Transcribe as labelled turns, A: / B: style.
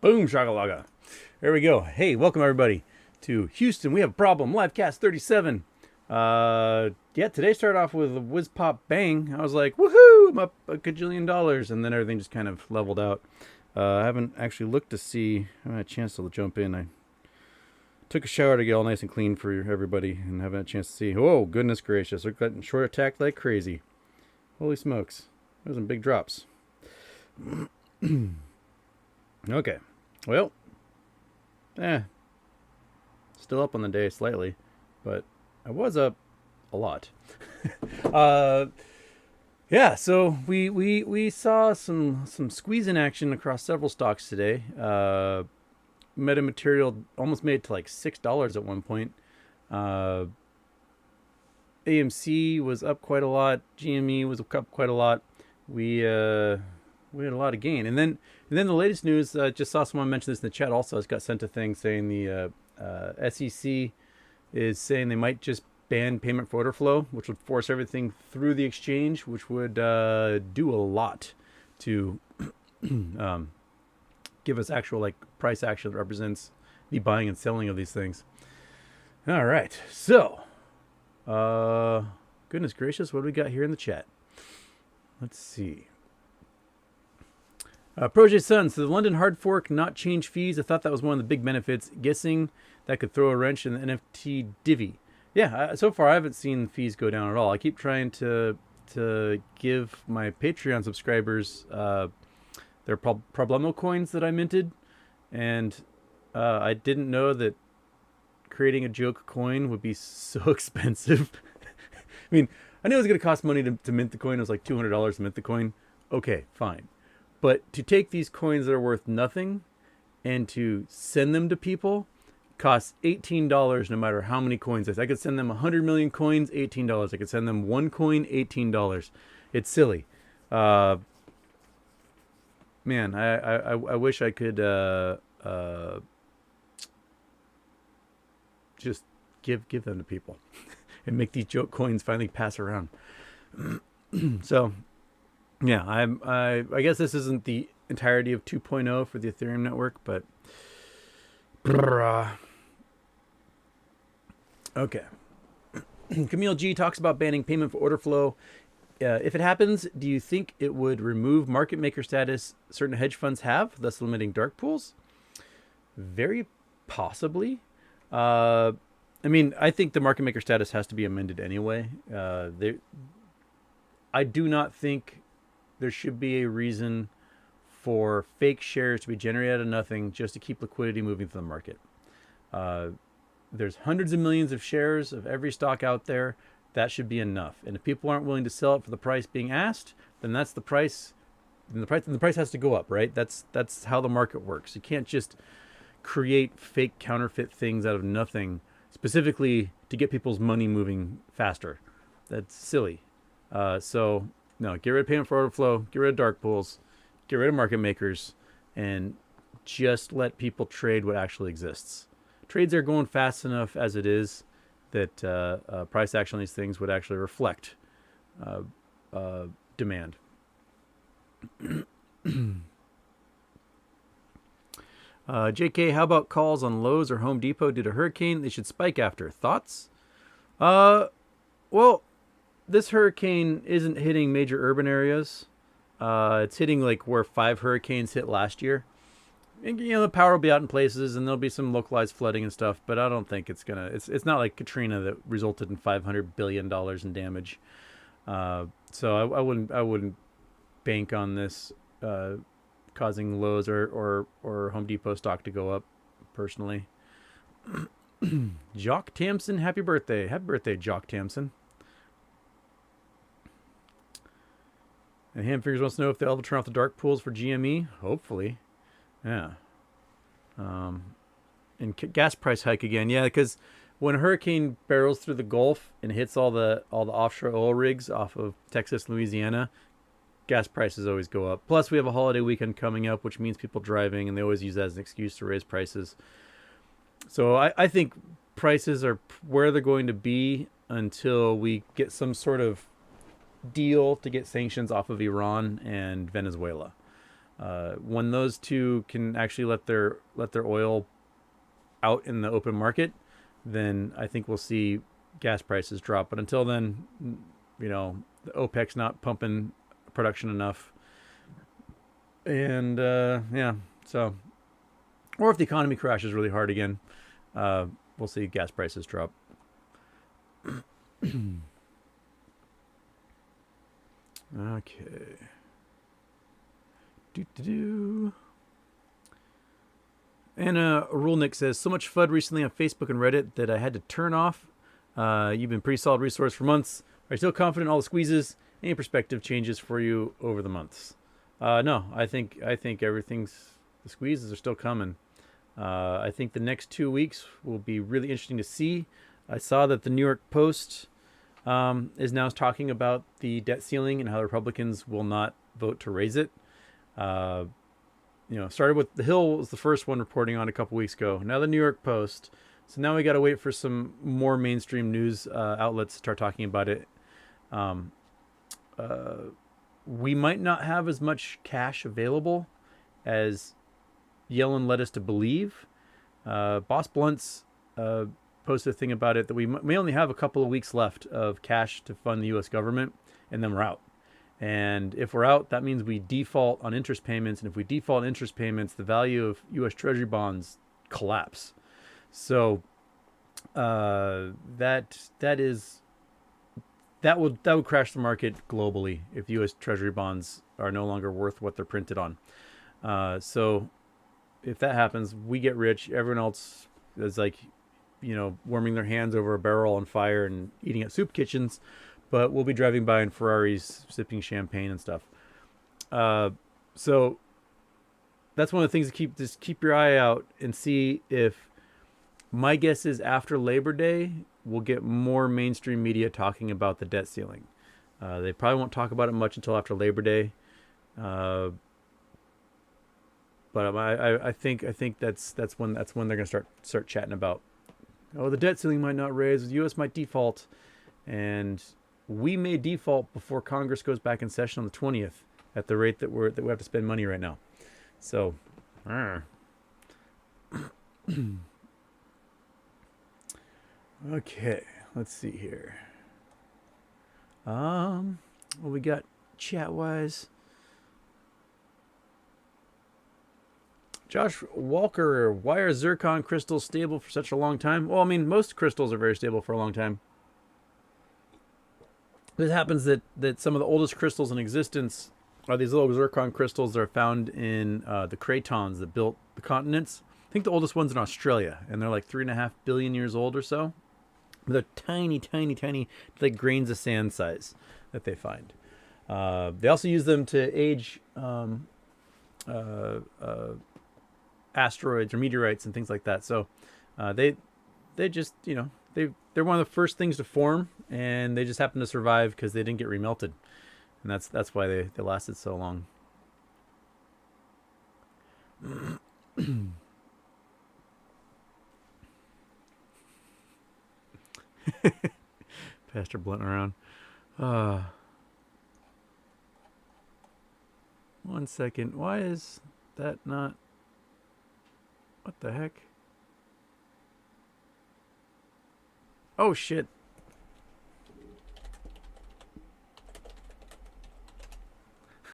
A: Boom shakalaka. There we go. Hey, welcome everybody to Houston. We have a problem. Livecast 37. Today started off with a whiz pop bang. I was like, woohoo! I'm up a gajillion dollars, and then everything just kind of leveled out. I haven't actually looked to see. I haven't had a chance to jump in. I took a shower to get all nice and clean for everybody, and haven't had a chance to see. Oh, goodness gracious! We're getting short attacked like crazy. Holy smokes! Those some big drops. Okay. Well, still up on the day slightly, but I was up a lot. So we saw some squeeze in action across several stocks today. Metamaterial almost made it to like $6 at one point. AMC was up quite a lot. GME was up quite a lot. We had a lot of gain, and then the latest news. Just saw someone mention this in the chat. Also, it's got sent a thing saying the SEC is saying they might just ban payment for order flow, which would force everything through the exchange, which would do a lot to give us actual like price action that represents the buying and selling of these things. All right, so goodness gracious, what do we got here in the chat? Let's see. Project Sun, so the London hard fork not change fees. I thought that was one of the big benefits. Guessing that could throw a wrench in the NFT divvy. Yeah, so far I haven't seen fees go down at all. I keep trying to give my Patreon subscribers their Problemo coins that I minted, and I didn't know that creating a joke coin would be so expensive. I mean, I knew it was going to cost money to mint the coin. It was like $200 to mint the coin. Okay, fine. But to take these coins that are worth nothing and to send them to people costs $18 no matter how many coins. I could send them 100 million coins, $18. I could send them one coin, $18. It's silly. Man, I wish I could just give them to people and make these joke coins finally pass around. So... yeah, I guess this isn't the entirety of 2.0 for the Ethereum network, but okay. Camille G talks about banning payment for order flow. If it happens, do you think it would remove market maker status certain hedge funds have, thus limiting dark pools? Very possibly. I mean, I think the market maker status has to be amended anyway. I do not think there should be a reason for fake shares to be generated out of nothing just to keep liquidity moving through the market. There's hundreds of millions of shares of every stock out there. That should be enough. And if people aren't willing to sell it for the price being asked, then that's the price. Then the price has to go up, right? That's how the market works. You can't just create fake counterfeit things out of nothing specifically to get people's money moving faster. That's silly. No, get rid of payment for order flow, get rid of dark pools, get rid of market makers, and just let people trade what actually exists. Trades are going fast enough as it is that price action on these things would actually reflect demand. JK, how about calls on Lowe's or Home Depot due to hurricane? They should spike after. Thoughts? Well, this hurricane isn't hitting major urban areas. It's hitting like where 5 hurricanes hit last year. And, the power will be out in places, and there'll be some localized flooding and stuff. But I don't think it's gonna. It's not like Katrina that resulted in $500 billion in damage. So I wouldn't bank on this causing Lowe's or Home Depot stock to go up. Personally, Jock Tamson, happy birthday, Jock Tamson. And Ham Fingers wants to know if they'll ever turn off the dark pools for GME. Hopefully. Yeah. And gas price hike again. Yeah, because when a hurricane barrels through the Gulf and hits all the offshore oil rigs off of Texas, Louisiana, gas prices always go up. Plus, we have a holiday weekend coming up, which means people driving, and they always use that as an excuse to raise prices. So I think prices are where they're going to be until we get some sort of deal to get sanctions off of Iran and Venezuela. When those two can actually let their oil out in the open market, then I think we'll see gas prices drop. But until then, you know, the OPEC's not pumping production enough, and yeah, so, or if the economy crashes really hard again, we'll see gas prices drop. Okay. Anna Rulnick says, so much FUD recently on Facebook and Reddit that I had to turn off. You've been a pretty solid resource for months. Are you still confident in all the squeezes? Any perspective changes for you over the months? No, I think everything's, the squeezes are still coming. I think the next 2 weeks will be really interesting to see. I saw that the New York Post is now talking about the debt ceiling and how the Republicans will not vote to raise it. You know, started with The Hill was the first one reporting on a couple weeks ago. Now the New York Post. So now we got to wait for some more mainstream news outlets to start talking about it. We might not have as much cash available as Yellen led us to believe. Boss Blunt's posted a thing about it that we may only have a couple of weeks left of cash to fund the U.S. government, and then we're out. And if we're out, that means we default on interest payments. And if we default on interest payments, the value of U.S. Treasury bonds collapse. So that would crash the market globally if U.S. Treasury bonds are no longer worth what they're printed on. So if that happens, we get rich. Everyone else is like, you know, warming their hands over a barrel on fire and eating at soup kitchens. But we'll be driving by in Ferraris, sipping champagne and stuff. So that's one of the things to keep your eye out and see if, my guess is after Labor Day, we'll get more mainstream media talking about the debt ceiling. They probably won't talk about it much until after Labor Day. But I think that's when they're going to start chatting about, oh, the debt ceiling might not raise, the U.S. might default, and we may default before Congress goes back in session on the 20th at the rate that we have to spend money right now. So, okay, let's see here. What we got chat wise. Josh Walker, why are Zircon crystals stable for such a long time? Well, I mean, most crystals are very stable for a long time. It happens that some of the oldest crystals in existence are these little Zircon crystals that are found in the cratons that built the continents. I think the oldest one's in Australia, and they're like 3.5 billion years old or so. They're tiny, tiny, tiny, like grains of sand size that they find. They also use them to age asteroids or meteorites and things like that. So they just, you know, they're one of the first things to form, and they just happen to survive because they didn't get remelted, and that's why they lasted so long. Pastor Blunt around. 1 second. Why is that not? What the heck? Oh shit.